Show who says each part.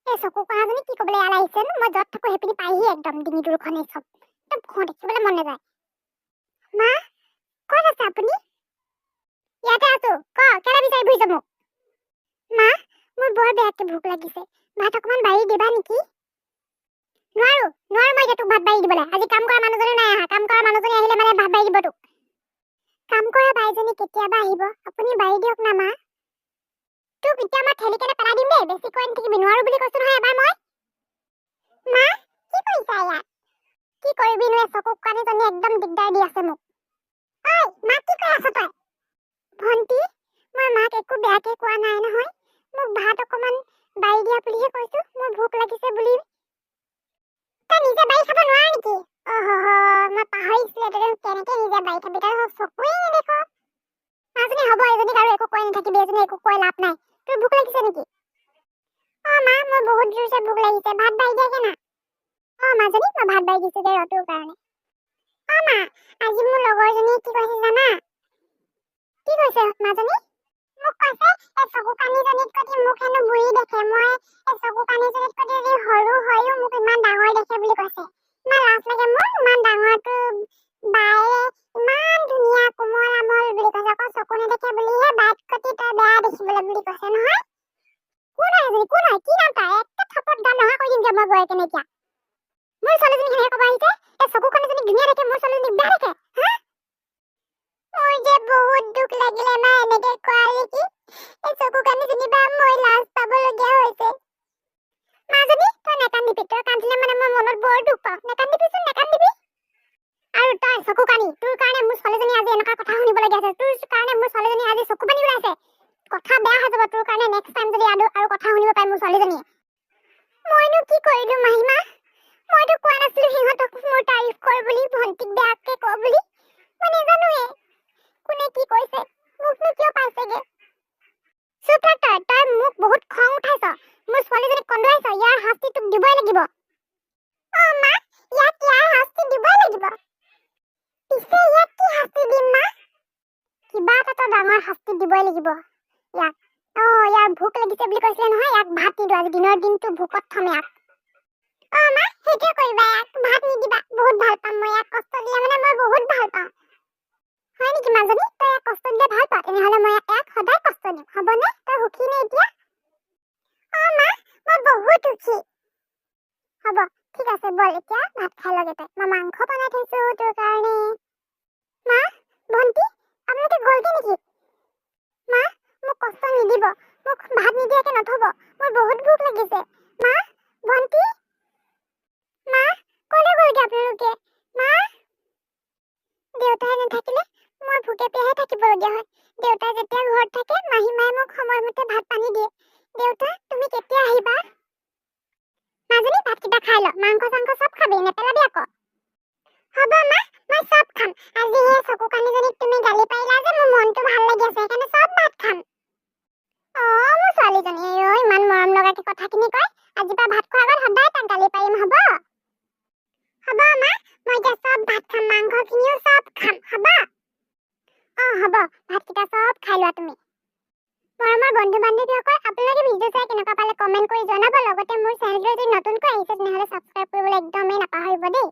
Speaker 1: এই চকু কণাজনী কি ক'বলৈ ইয়ালৈ আহিছে নো? মই য'ত থাকোঁ সেইপিনি পাইহি একদম ডিঙি দুখনে চব। একদম খং দেখিবলৈ মন নাযায়। মা, ক'ত আছে আপুনি? ইয়াতে আছো। কেলে বিচাৰি ফুৰিছ মোক? মা, মোৰ বৰ বেয়াকে ভোক লাগিছে। ভাত অকমান বাঢ়ি দিবা নেকি? নোৱাৰো মই এতিয়া তোক ভাত বাঢ়ি দিবলৈ। আজি কাম কৰা মানুহজনী নাই আহা। কাম কৰা মানুহজনী আহিলে মানে ভাত বাঢ়ি দিব তোক। কাম কৰা বাইজনী কেতিয়াবা আহিব, আপুনি বাঢ়ি দিয়ক না মা। তোক এতিয়া মই ঠেলি কেনে পেলাই দিম দেই। বেছি কৈ নাথাকিবি। নোৱাৰো বুলি কৈছো নহয় এবাৰ মই। মা, কি কৰিছা ইয়াত? কি কৰিবি নো? চকু কানিজনী একদম দিগদাৰ দি আছে মোক। ঐ মা, কি কৰি আছ তই? ভণ্টি, মই মাক একো বেয়াকে কোৱা নাই নহয়। মোক ভাত অকমান বাঢ়ি দিয়া বুলিহে কৈছো। মোৰ ভোক লাগিছে বুলি। তই নিজে বাঢ়ি খাব নোৱাৰ নেকি? মই পাহৰিছিলো তই কেনেকে নিজে বাঢ়ি খাবি। তই চকুৱে নেদেখ। মাজনী হ'ব, এজনীক আৰু একো কৈ নাথাকিবি। এজনী একো কৈ লাভ নাই। তোৰ ভোক লাগিছে নেকি? মা, মোৰ বহুত জোৰছে ভোক লাগিছে। ভাত বাঢ়ি দিয়াগে না। মাজনী, মই ভাত বাঢ়ি দিছো দে তোৰ কাৰণে। মা, আজি মোৰ লগৰজনীয়ে কি কৈছে জানা? কি কৈছে মাজনী? মোক কৈছে এই চকু কানিজনীত কটি মোক হেনো বুঢ়ী দেখে। মই এই চকু কানিজনীত কটি যদি সৰু হয়ও মোক ইমান ডাঙৰ দেখে বুলি কৈছে। ইমান লাজ লাগে মোৰ। ইমান ডাঙৰটো বায়ে ইমান ধুনীয়া কোমল আমল বুলি কৈছে। আকৌ চকু নেদেখে বুলিহে বাইক কটি তই বেয়া দেখিবলৈ বুলি কৈছে নহয়। কোন হয় এজনী? কোন হয়? কি নাম তাই? একটা থাপত গান নহা কৰি দিম মই গৈ কেনে এতিয়া। মোৰ ছোৱালীজনী সেনেকে ক'ব আহিছে? এই চকু কানিজনী ধুনীয়া দেখে, মোৰ ছোৱালীজনী বেয়া দেখে? মোৰ যে বহুত দুখ লাগিলে মা এনেকে কোৱা দেখি। এই চকু কানিজনী বা মই লাজ পাবলগীয়া হৈছে। মাজনী, তই নেকান্দিবি। তই কান্দিলে মানে মই মনত বৰ দুখ পাওঁ। নেকান্দিবিচোন, নেকান্দিবি। আৰু তই চকু কানি, তোৰ কাৰণে মোৰ ছোৱালীজনী আজি এনেকুৱা কথা শুনিবলগীয়া হৈছে। তোৰ কাৰণে মোৰ ছোৱালীজনী আজি চকু পানী ওলাইছে। কথা বেয়া হৈ যাব তোৰ কাৰণে নেক্সট টাইম যদি আৰু কথা শুনিব পাই মোৰ ছোৱালীজনীয়ে। মইনো কি কৰিলো মাহিমা? মইতো কোৱা নাছিলো সিহঁতক মোৰ তাৰিফ কৰ বুলি, ভণ্টিক বেয়াকে ক বুলি। মই নাজানোৱে কোনে কি কৈছে। মোকনো কিয় পাইছেগে? চুপ থাক তই মোক বহুত খং উঠাইছ। মোৰ ছোৱালীজনীক কন্দুৱাইছ। ইয়াৰ শাস্তি তোক দিবই লাগিব। মা, ইয়াক ইয়াৰ শাস্তি দিবই লাগিব। পিছে ইয়াক কি শাস্তি দিম মা? কিবা এটা ডাঙৰ শাস্তি দিবই লাগিব ইয়াক। ইয়াৰ ভোক লাগিছে বুলি কৈছিলে নহয়। ইয়াক ভাত নিদো। আজি দিনৰ দিনটো ভোকত থম ইয়াক। মা, সেইটোৱে কৰিবা। ইয়াক ভাত নিদিবা। বহুত ভাল পাম মই ইয়াক কষ্ট দিলে মানে মই বহুত ভাল পাওঁ। হয় নেকি মাজনী? তই ইয়াক কষ্ট দিলে ভাল পাওঁ? তেনেহ'লে মই ইয়াক সদায় কষ্ট দিম। হ'বনে? তই সুখী নে এতিয়া? মা, মই বহুত সুখী। হ'ব, ঠিক আছে বল এতিয়া ভাত খাই লগে তই। মই মাংস বনাই থৈছো তোৰ কাৰণে। মা, ভণ্টি, আপোনালোকে গ'লগে নেকি? মা, মোক কষ্ট নিদিব। মোক ভাত নিদিয়াকে নথব। মোৰ বহুত ভোক লাগিছে। মা, ভণ্টি, মা, ক'লৈ গ'লগে আপোনালোকে? মা, দেউতাই নাথাকিলে মই ভোকে পেহে থাকিবলগীয়া হয়। দেউতাই যেতিয়া ঘৰত থাকে মাহীমায়ে মোক সময়মতে ভাত পানী দিয়ে। দেউতা, তুমি কেতিয়া আহিবা? মাজনী, ভাতকেইটা খাই ল। মাংস চাংস চব খাবি, নেপেলাবি আকৌ। হ'ব মা, মই চব খাম। আজি সেই চকু কানিজনীক তুমি গালি পাৰিলা যে মোৰ মনটো ভাল লাগি আছে। সেইকাৰণে চব ভাত খাম। মোৰ ছোৱালীজনী ইমান মৰম লগাকে কথাখিনি কয়। আজিৰ পৰা ভাত খোৱাৰ আগত সদায় তাক গালি পাৰিম, হ'ব? হ'ব মা, মই এতিয়া চব ভাত খাম। মাংসখিনিও চব খাম, হ'ব? হ'ব, ভাতকেইটা চব খাই লোৱা তুমি। মৰমৰ বন্ধু বান্ধৱীসকল, আপোনালোকে ভিডিঅ' চাই কেনেকুৱা পালে কমেণ্ট কৰি জনাব। লগতে মোৰ চেনেলটো যদি নতুনকৈ আহিছে তেনেহ'লে ছাবস্ক্ৰাইব কৰিবলৈ একদমেই নাপাহৰিব দেই।